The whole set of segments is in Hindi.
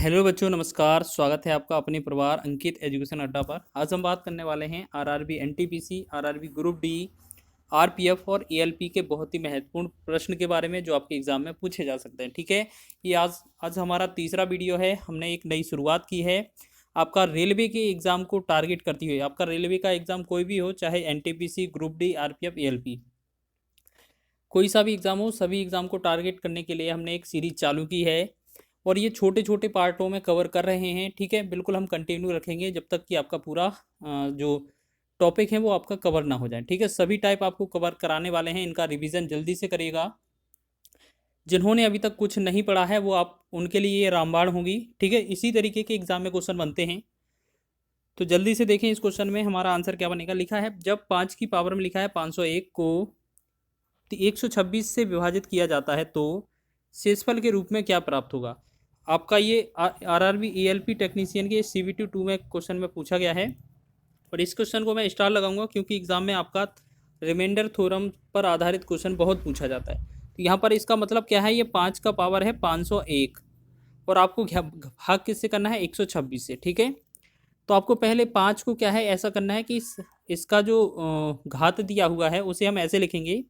हेलो बच्चों, नमस्कार। स्वागत है आपका अपने परिवार अंकित एजुकेशन अड्डा पर। आज हम बात करने वाले हैं RRB NTPC, RRB group D, RPF और एएलपी के बहुत ही महत्वपूर्ण प्रश्न के बारे में जो आपके एग्जाम में पूछे जा सकते हैं। ठीक है, ये आज हमारा तीसरा वीडियो है। हमने एक नई शुरुआत की है आपका रेलवे के एग्जाम को टारगेट करती हुई। आपका रेलवे का एग्जाम कोई भी हो, चाहे NTPC, group D, RPF, ALP, कोई सा भी एग्जाम हो, सभी एग्जाम को टारगेट करने के लिए हमने एक सीरीज चालू की है और ये छोटे छोटे पार्टों में कवर कर रहे हैं। ठीक है, बिल्कुल हम कंटिन्यू रखेंगे जब तक कि आपका पूरा जो टॉपिक है वो आपका कवर ना हो जाए। ठीक है, सभी टाइप आपको कवर कराने वाले हैं। इनका रिवीजन जल्दी से करिएगा। जिन्होंने अभी तक कुछ नहीं पढ़ा है वो आप उनके लिए ये रामबाण होगी। ठीक है, इसी तरीके के एग्जाम में क्वेश्चन बनते हैं, तो जल्दी से देखें। इस क्वेश्चन में हमारा आंसर क्या बनेगा। लिखा है जब 5 की पावर में लिखा है 501 को 126 से विभाजित किया जाता है तो शेषफल के रूप में क्या प्राप्त होगा। आपका ये आरआरबी एएलपी टेक्नीशियन के सीवीटी 2 में क्वेश्चन में पूछा गया है और इस क्वेश्चन को मैं स्टार लगाऊंगा क्योंकि एग्जाम में आपका रिमाइंडर थ्योरम पर आधारित क्वेश्चन बहुत पूछा जाता है। तो यहाँ पर इसका मतलब क्या है, ये 5 का पावर है 501 और आपको भाग किससे करना है, 126 से। ठीक है, तो आपको पहले 5 को क्या है ऐसा करना है कि इसका जो घात दिया हुआ है उसे हम ऐसे लिखेंगे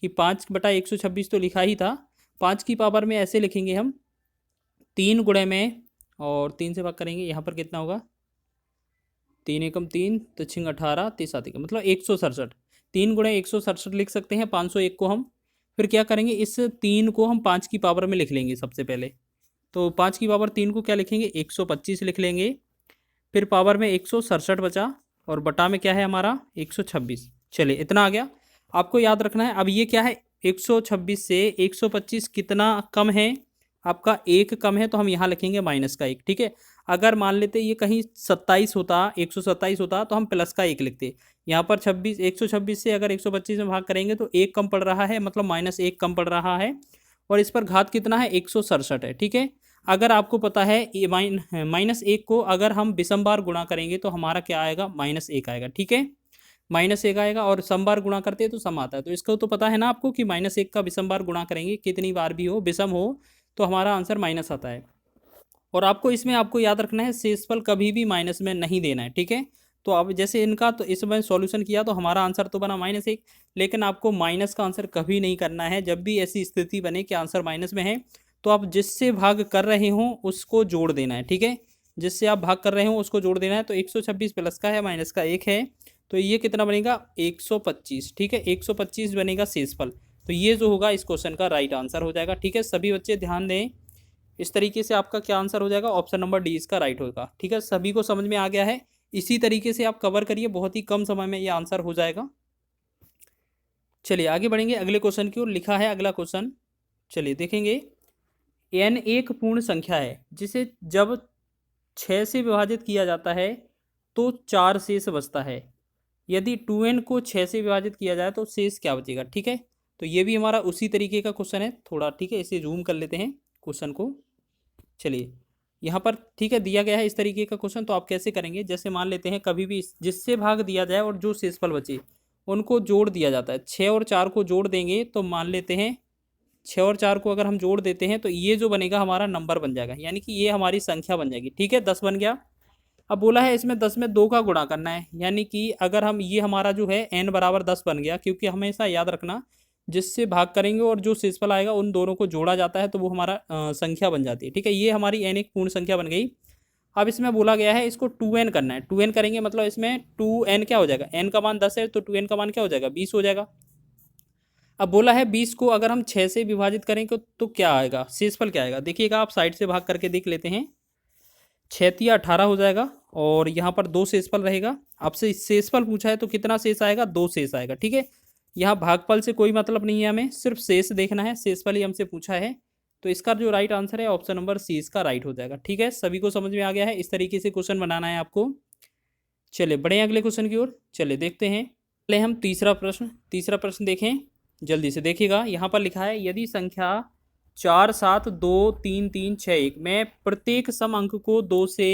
कि 5/126 तो लिखा ही था। 5 की पावर में ऐसे लिखेंगे हम 3 गुणे में, और 3 से भाग करेंगे। यहाँ पर कितना होगा, 3 एकम 3 तो 6 18 3 7 एकम मतलब 167। 3 गुणे 167 लिख सकते हैं 501 को हम। फिर क्या करेंगे, इस 3 को हम 5 की पावर में लिख लेंगे सबसे पहले। तो 5 की पावर 3 को क्या लिखेंगे, 125 लिख लेंगे। फिर पावर में 167 बचा और बटा में क्या है हमारा 126। चलिए, इतना आ गया। आपको याद रखना है अब ये क्या है, 126 से 125 कितना कम है, आपका 1 कम है, तो हम यहाँ लिखेंगे -1। ठीक है, अगर मान लेते ये कहीं 27 होता, 127 होता तो हम +1 लिखते। यहाँ पर 126 से अगर 125 में भाग करेंगे तो 1 कम पड़ रहा है, मतलब -1 कम पड़ रहा है और इस पर घात कितना है, 167 है। ठीक है, अगर आपको पता है ये -1 को अगर हम विषम बार गुणा करेंगे तो हमारा क्या आएगा, -1 आएगा। ठीक है, -1 आएगा और सम बार गुणा करते हैं तो सम आता है। तो इसको तो पता है ना आपको कि -1 का विषम बार गुणा करेंगे, कितनी बार भी हो विषम हो तो हमारा आंसर माइनस आता है। और आपको इसमें आपको याद रखना है शेषफल कभी भी माइनस में नहीं देना है। ठीक है, तो अब जैसे इनका तो इस बार सॉल्यूशन किया तो हमारा आंसर तो बना -1, लेकिन आपको माइनस का आंसर कभी नहीं करना है। जब भी ऐसी स्थिति बने कि आंसर माइनस में है तो आप जिससे भाग कर रहे हो उसको जोड़ देना है। ठीक है, जिससे आप भाग कर रहे हो उसको जोड़ देना है। तो 126 प्लस का है माइनस का 1 है, तो ये कितना बनेगा, 125। ठीक है, 125 बनेगा शेषफल। तो ये जो होगा इस क्वेश्चन का राइट आंसर हो जाएगा। ठीक है, सभी बच्चे ध्यान दें। इस तरीके से आपका क्या आंसर हो जाएगा, ऑप्शन नंबर डी इसका राइट होगा। ठीक है, सभी को समझ में आ गया है। इसी तरीके से आप कवर करिए, बहुत ही कम समय में ये आंसर हो जाएगा। चलिए आगे बढ़ेंगे अगले क्वेश्चन की ओर। लिखा है अगला क्वेश्चन, चलिए देखेंगे। n एक पूर्ण संख्या है जिसे जब 6 से विभाजित किया जाता है तो 4 शेष बचता है। यदि 2n को 6 से विभाजित किया जाए तो शेष क्या बचेगा। ठीक है, तो ये भी हमारा उसी तरीके का क्वेश्चन है थोड़ा। ठीक है, इसे जूम कर लेते हैं क्वेश्चन को। चलिए यहाँ पर ठीक है दिया गया है इस तरीके का क्वेश्चन। तो आप कैसे करेंगे, जैसे मान लेते हैं कभी भी जिससे भाग दिया जाए और जो शेषफल बचे उनको जोड़ दिया जाता है। 6 और 4 को जोड़ देंगे तो मान लेते हैं 6 और 4 को अगर हम जोड़ देते हैं तो ये जो बनेगा हमारा नंबर बन जाएगा, यानी कि ये हमारी संख्या बन जाएगी। ठीक है, 10 बन गया। अब बोला है इसमें 10 में 2 का गुणा करना है, यानी कि अगर हम ये हमारा जो है n बराबर 10 बन गया, क्योंकि हमेशा याद रखना जिससे भाग करेंगे और जो शेषफल आएगा उन दोनों को जोड़ा जाता है तो वो हमारा संख्या बन जाती है। ठीक है, ये हमारी n एक पूर्ण संख्या बन गई। अब इसमें बोला गया है इसको 2n करना है। 2n करेंगे मतलब इसमें 2n क्या हो जाएगा, n का मान 10 है तो 2n का मान क्या हो जाएगा, 20 हो जाएगा। अब बोला है 20 को अगर हम 6 से विभाजित करेंगे तो क्या आएगा, शेषफल क्या आएगा। देखिएगा आप साइड से भाग करके देख लेते हैं। 6 × 18 हो जाएगा और यहाँ पर 2 शेषफल रहेगा। आपसे शेषफल पूछा है तो कितना शेष आएगा, 2 शेष आएगा। ठीक है, यहाँ भागफल से कोई मतलब नहीं है, हमें सिर्फ शेष देखना है, शेषफल ही हमसे पूछा है। तो इसका जो राइट आंसर है ऑप्शन नंबर सी इसका राइट हो जाएगा। ठीक है, सभी को समझ में आ गया है। इस तरीके से क्वेश्चन बनाना है आपको। चलिए बढ़े अगले क्वेश्चन की ओर। चलिए देखते हैं, पहले हम तीसरा प्रश्न देखें। जल्दी से देखिएगा। यहाँ पर लिखा है यदि संख्या 4 7 2 3 3 6 1 में प्रत्येक सम अंक को 2 से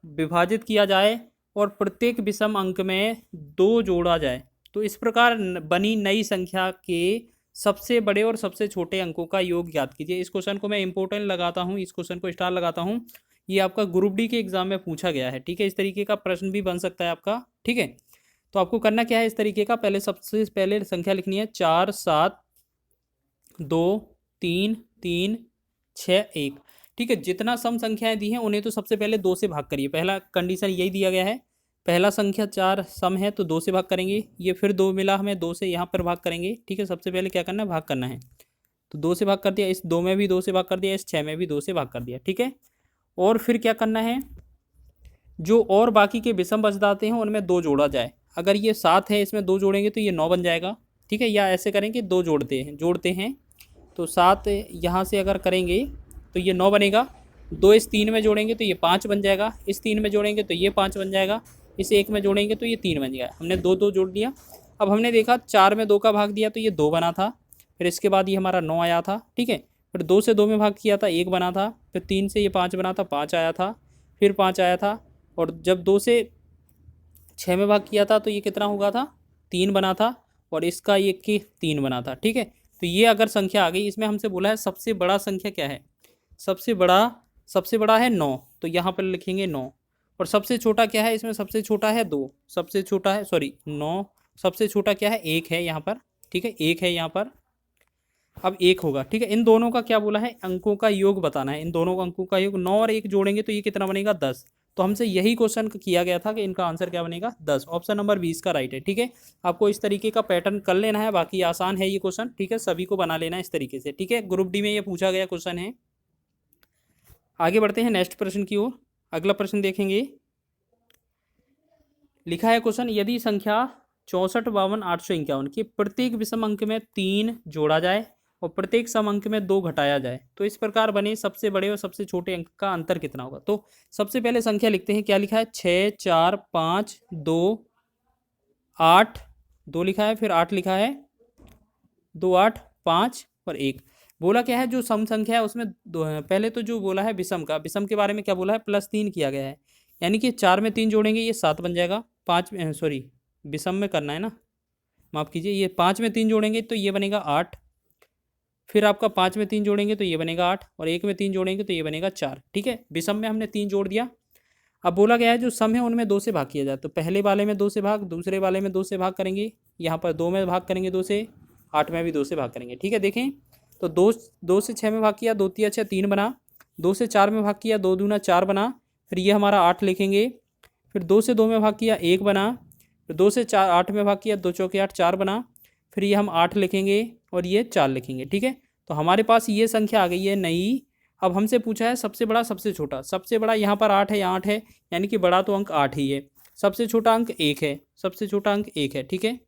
विभाजित किया जाए और प्रत्येक विषम अंक में 2 जोड़ा जाए तो इस प्रकार बनी नई संख्या के सबसे बड़े और सबसे छोटे अंकों का योग ज्ञात कीजिए। इस क्वेश्चन को मैं इंपॉर्टेंट लगाता हूँ, इस क्वेश्चन को स्टार लगाता हूँ ये आपका ग्रुप डी के एग्जाम में पूछा गया है, ठीक है। इस तरीके का प्रश्न भी बन सकता है आपका, ठीक है। तो आपको करना क्या है इस तरीके का, पहले सबसे पहले संख्या लिखनी है 4 7 2 3 3 6 1, ठीक है। जितना सम संख्याएं दी हैं उन्हें तो सबसे पहले 2 से भाग करिए, पहला कंडीशन यही दिया गया है। पहला संख्या 4 सम है तो 2 से भाग करेंगे, ये फिर 2 मिला हमें, 2 से यहाँ पर भाग करेंगे, ठीक है। सबसे पहले क्या करना है, भाग करना है। तो 2 से भाग कर दिया, इस 2 में भी 2 से भाग कर दिया, इस 6 में भी 2 से भाग कर दिया, ठीक है। और फिर क्या करना है, जो और बाकी के विषम बच जाते हैं उनमें 2 जोड़ा जाए। अगर ये 7 है, इसमें 2 जोड़ेंगे तो ये 9 बन जाएगा, ठीक है। या ऐसे करें कि 2 जोड़ते हैं तो 7 यहाँ से अगर करेंगे तो ये 9 बनेगा। 2 इस 3 में जोड़ेंगे तो ये 5 बन जाएगा, इस 3 में जोड़ेंगे तो ये 5 बन जाएगा, इस 1 में जोड़ेंगे तो ये 3 बन जाएगा। हमने 2 2 जोड़ दिया। अब हमने देखा 4 में 2 का भाग दिया तो ये 2 बना था, फिर इसके बाद ये हमारा 9 आया था, ठीक है। फिर 2 से 2 में भाग किया था, 1 बना था, फिर 3 से ये 5 बना था, 5 आया था, फिर 5 आया था। और जब 2 से 6 में भाग किया था तो ये कितना हुआ था, 3 बना था, और इसका ये कि 3 बना था, ठीक है। तो ये अगर संख्या आ गई, इसमें हमसे बोला है सबसे बड़ा संख्या क्या है, सबसे बड़ा है 9, तो यहाँ पर लिखेंगे 9। और सबसे छोटा क्या है, इसमें सबसे छोटा है 2, सबसे छोटा है 9, सबसे छोटा क्या है 1 है यहाँ पर, ठीक है, 1 है यहाँ पर। अब 1 होगा, ठीक है। इन दोनों का क्या बोला है, अंकों का योग बताना है, इन दोनों का अंकों का योग। 9 और 1 जोड़ेंगे तो ये कितना बनेगा, 10। तो हमसे यही क्वेश्चन किया गया था कि इनका आंसर क्या बनेगा, 10। ऑप्शन नंबर 20 का राइट है, ठीक है। आपको इस तरीके का पैटर्न कर लेना है, बाकी आसान है ये क्वेश्चन, ठीक है। सभी को बना लेना है इस तरीके से, ठीक है। ग्रुप डी में ये पूछा गया क्वेश्चन है। आगे बढ़ते हैं नेक्स्ट प्रश्न की ओर। अगला प्रश्न देखेंगे, लिखा है क्वेश्चन, यदि संख्या 64 52 851 के प्रत्येक विषम अंक में 3 जोड़ा जाए और प्रत्येक सम अंक में 2 घटाया जाए तो इस प्रकार बने सबसे बड़े और सबसे छोटे अंक का अंतर कितना होगा। तो सबसे पहले संख्या लिखते हैं, क्या लिखा है, 6 4 5 2 8 2 लिखा है, फिर 8 लिखा है, 2 8 5 और 1। बोला क्या है, जो सम संख्या है उसमें पहले तो जो बोला है विषम का, विषम के बारे में क्या बोला है, +3 किया गया है, यानी कि 4 में 3 जोड़ेंगे ये 7 बन जाएगा। 5 विषम में करना है ना, माफ़ कीजिए, ये 5 में 3 जोड़ेंगे तो ये बनेगा 8, फिर आपका 5 में 3 जोड़ेंगे तो ये बनेगा 8, और 1 में 3 जोड़ेंगे तो ये बनेगा 4, ठीक है। विषम में हमने 3 जोड़ दिया। अब बोला गया है जो सम है उनमें 2 से भाग किया जाए, तो पहले वाले में 2 से भाग, दूसरे वाले में 2 से भाग करेंगे, यहाँ पर 2 में भाग करेंगे 2 से, 8 में भी 2 से भाग करेंगे, ठीक है। देखें तो 2 से 6 में भाग किया, 2 3 6 3 बना, 2 से 4 में भाग किया, 2 दूना 4 बना, फिर ये हमारा 8 लिखेंगे, फिर 2 से 2 में भाग किया, 1 बना, फिर 2 से 8 में भाग किया, 2 चौके 8 4 बना, फिर ये हम 8 लिखेंगे और ये 4 लिखेंगे, ठीक है। तो हमारे पास ये संख्या आ गई है नई। अब हमसे पूछा है सबसे बड़ा सबसे छोटा, सबसे बड़ा यहाँ पर 8 है, यहाँ 8 है, यानी कि बड़ा तो अंक 8 ही है, सबसे छोटा अंक 1 है, सबसे छोटा अंक 1 है, ठीक है।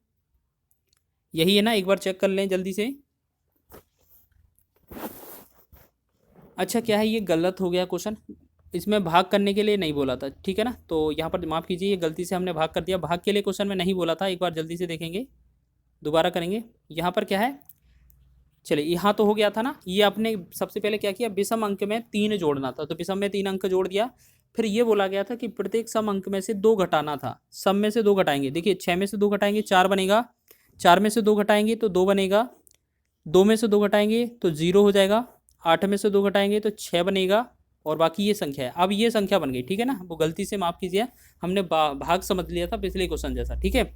यही है ना, एक बार चेक कर लें जल्दी से। अच्छा क्या है, ये गलत हो गया क्वेश्चन, इसमें भाग करने के लिए नहीं बोला था, ठीक है ना। तो यहाँ पर माफ़ कीजिए, ये गलती से हमने भाग कर दिया, भाग के लिए क्वेश्चन में नहीं बोला था। एक बार जल्दी से देखेंगे, दोबारा करेंगे। यहाँ पर क्या है, चलिए यहाँ तो हो गया था ना, ये आपने सबसे पहले क्या किया, विषम अंक में 3 जोड़ना था, तो विषम में 3 अंक जोड़ दिया। फिर ये बोला गया था कि प्रत्येक सम अंक में से 2 घटाना था, सम में से 2 घटाएंगे। देखिए 6 में से 2 घटाएंगे 4 बनेगा, 4 में से 2 घटाएंगे तो 2 बनेगा, 2 में से 2 घटाएंगे तो 0 हो जाएगा, 8 में से 2 घटाएंगे तो 6 बनेगा, और बाकी ये संख्या है। अब ये संख्या बन गई, ठीक है ना। वो गलती से माफ़ कीजिए, हमने भाग समझ लिया था पिछले क्वेश्चन जैसा, ठीक है।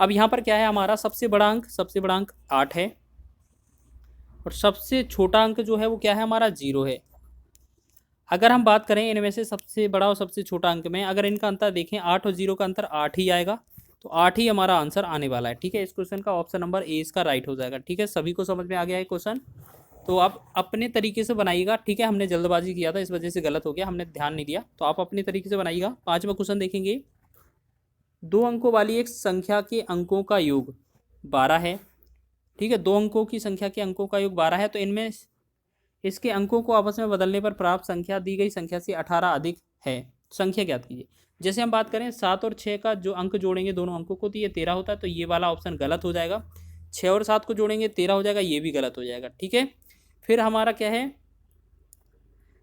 अब यहाँ पर क्या है, हमारा सबसे बड़ा अंक 8 है, और सबसे छोटा अंक जो है वो क्या है, हमारा 0 है। अगर हम बात करें इनमें से सबसे बड़ा और सबसे छोटा अंक में, अगर इनका अंतर देखें, 8 और 0 का अंतर 8 ही आएगा, तो 8 ही हमारा आंसर आने वाला है, ठीक है। इस क्वेश्चन का ऑप्शन नंबर ए इसका राइट हो जाएगा, ठीक है। सभी को समझ में आ गया है क्वेश्चन, तो आप अपने तरीके से बनाइएगा, ठीक है। हमने जल्दबाजी किया था, इस वजह से गलत हो गया, हमने ध्यान नहीं दिया, तो आप अपने तरीके से बनाइएगा। 5वां क्वेश्चन देखेंगे, 2 अंकों वाली एक संख्या के अंकों का योग 12 है, ठीक है। 2 अंकों की संख्या के अंकों का योग 12 है, तो इनमें इसके अंकों को आपस में बदलने पर प्राप्त संख्या दी गई संख्या से 18 अधिक है, संख्या ज्ञात कीजिए। जैसे हम बात करें 7 और 6 का जो अंक जोड़ेंगे दोनों अंकों को, तो ये 13 होता है, तो ये वाला ऑप्शन गलत हो जाएगा। 6 और 7 को जोड़ेंगे 13 हो जाएगा, ये भी गलत हो जाएगा, ठीक है। फिर हमारा क्या है,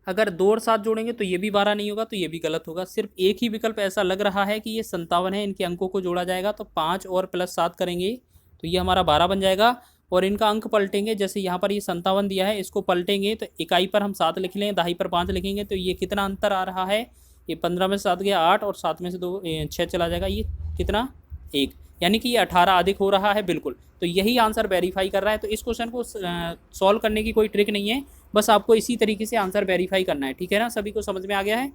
अगर 2 और 7 जोड़ेंगे तो ये भी 12 नहीं होगा, तो ये भी गलत होगा। सिर्फ एक ही विकल्प ऐसा लग रहा है कि ये 57 है, इनके अंकों को जोड़ा जाएगा, तो 5 और +7 करेंगे तो ये हमारा 12 बन जाएगा। और इनका अंक पलटेंगे। जैसे यहाँ पर ये 57 दिया है, इसको पलटेंगे तो इकाई पर हम 7 लिख लें, दहाई पर 5 लिखेंगे, तो ये कितना अंतर आ रहा है, ये 15 में से 7 गया 8 और 7 में से 2 6 चला जाएगा, ये कितना 1, यानी कि ये 18 अधिक हो रहा है। बिल्कुल, तो यही आंसर वेरीफाई कर रहा है। तो इस क्वेश्चन को सॉल्व करने की कोई ट्रिक नहीं है, बस आपको इसी तरीके से आंसर वेरीफाई करना है। ठीक है ना, सभी को समझ में आ गया है।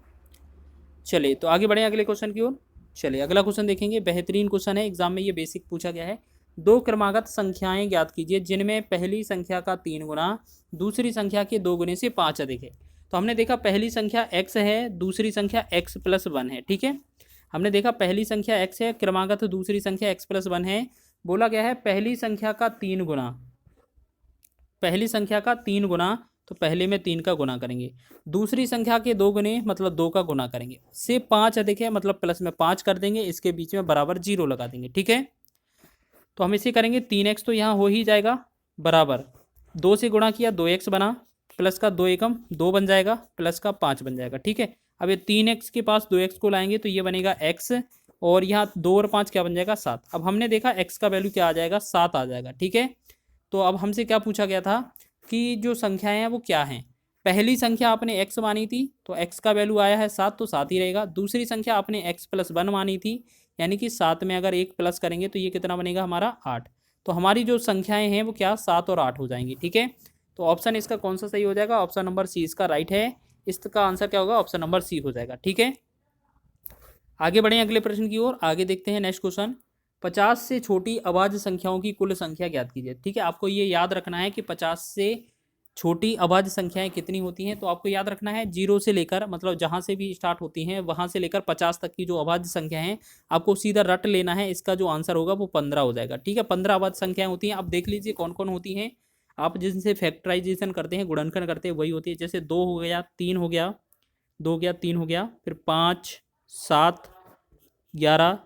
चलिए तो आगे बढ़े अगले क्वेश्चन की ओर। चलिए अगला क्वेश्चन देखेंगे, बेहतरीन क्वेश्चन है, एग्जाम में ये बेसिक पूछा गया है। दो क्रमागत संख्याएं ज्ञात कीजिए जिनमें पहली संख्या का 3 गुना दूसरी संख्या के 2 गुने से 5 अधिक है। तो हमने देखा पहली संख्या x है, दूसरी संख्या x प्लस 1 है। ठीक है, हमने देखा पहली संख्या x है, क्रमागत दूसरी संख्या x प्लस 1 है। बोला गया है पहली संख्या का 3 गुना, पहली संख्या का 3 गुना, तो पहले में 3 का गुना करेंगे, दूसरी संख्या के 2 गुने मतलब 2 का गुना करेंगे, से 5 अधिक है मतलब प्लस में 5 कर देंगे, इसके बीच में बराबर 0 लगा देंगे। ठीक है, तो हम इसे करेंगे 3x तो यहाँ हो ही जाएगा, बराबर 2 से गुणा किया 2x बना, प्लस का 2 एकम 2 बन जाएगा, प्लस का 5 बन जाएगा। ठीक है, अब ये 3x के पास 2x को लाएंगे तो ये बनेगा x, और यहाँ 2 और 5 क्या बन जाएगा 7। अब हमने देखा x का वैल्यू क्या आ जाएगा 7 आ जाएगा। ठीक है, तो अब हमसे क्या पूछा गया था कि जो संख्याएं हैं वो क्या हैं। पहली संख्या आपने x मानी थी तो x का वैल्यू आया है 7, तो 7 ही रहेगा। दूसरी संख्या आपने x प्लस 1 मानी थी, यानी कि 7 में अगर 1 प्लस करेंगे तो ये कितना बनेगा हमारा 8। तो हमारी जो संख्याएं हैं वो क्या 7 और 8 हो जाएंगी। ठीक है, तो ऑप्शन इसका कौन सा सही हो जाएगा, ऑप्शन नंबर सी इसका राइट है। इसका आंसर क्या होगा, ऑप्शन नंबर सी हो जाएगा। ठीक है, आगे बढ़ें अगले प्रश्न की ओर। आगे देखते हैं नेक्स्ट क्वेश्चन, 50 से छोटी अभाज्य संख्याओं की कुल संख्या ज्ञात कीजिए। ठीक है, आपको ये याद रखना है कि 50 से छोटी अभाज्य संख्याएं कितनी होती हैं। तो आपको याद रखना है 0 से लेकर, मतलब जहां से भी स्टार्ट होती हैं वहां से लेकर 50 तक की जो अभाज्य संख्या हैं आपको सीधा रट लेना है। इसका जो आंसर होगा वो 15 हो जाएगा। ठीक है, 15 अभाज्य संख्याएं होती हैं। अब देख लीजिए कौन कौन होती हैं। आप जिनसे फैक्टराइजेशन करते हैं, गुणनखंड करते हैं, वही होती है। जैसे 2 हो गया, 3 हो गया, 2 हो गया, 3 हो गया, फिर 5 7 11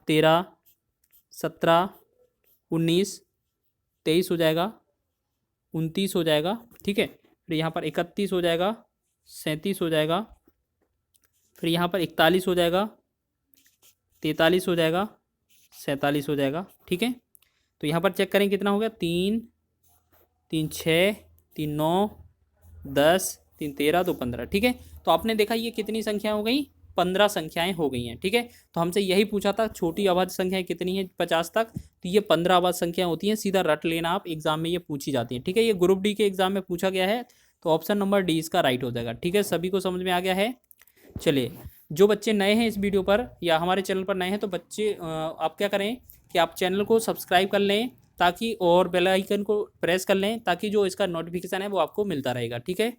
13 17 19 23 हो जाएगा, 29 हो जाएगा। ठीक है, फिर यहाँ पर 31 हो जाएगा, 37 हो जाएगा, फिर यहाँ पर 41 हो जाएगा, 43 हो जाएगा, 47 हो जाएगा। ठीक है, तो यहाँ पर चेक करें कितना हो गया, 3 3 6 3 9 10 3 13 2 15। ठीक है, तो आपने देखा ये कितनी संख्या हो गई, 15 संख्याएं हो गई हैं। ठीक है, तो हमसे यही पूछा था छोटी अभाज्य संख्याएं कितनी है 50 तक, तो ये 15 अभाज्य संख्याएं होती हैं। सीधा रट लेना आप, एग्जाम में ये पूछी जाती हैं। ठीक है, ये ग्रुप डी के एग्जाम में पूछा गया है, तो ऑप्शन नंबर डी इसका राइट हो जाएगा। ठीक है, सभी को समझ में आ गया है। चलिए, जो बच्चे नए हैं इस वीडियो पर या हमारे चैनल पर नए हैं, तो बच्चे आप क्या करें कि आप चैनल को सब्सक्राइब कर लें, ताकि और बेल आइकन को प्रेस कर लें, ताकि जो इसका नोटिफिकेशन है वो आपको मिलता रहेगा। ठीक है।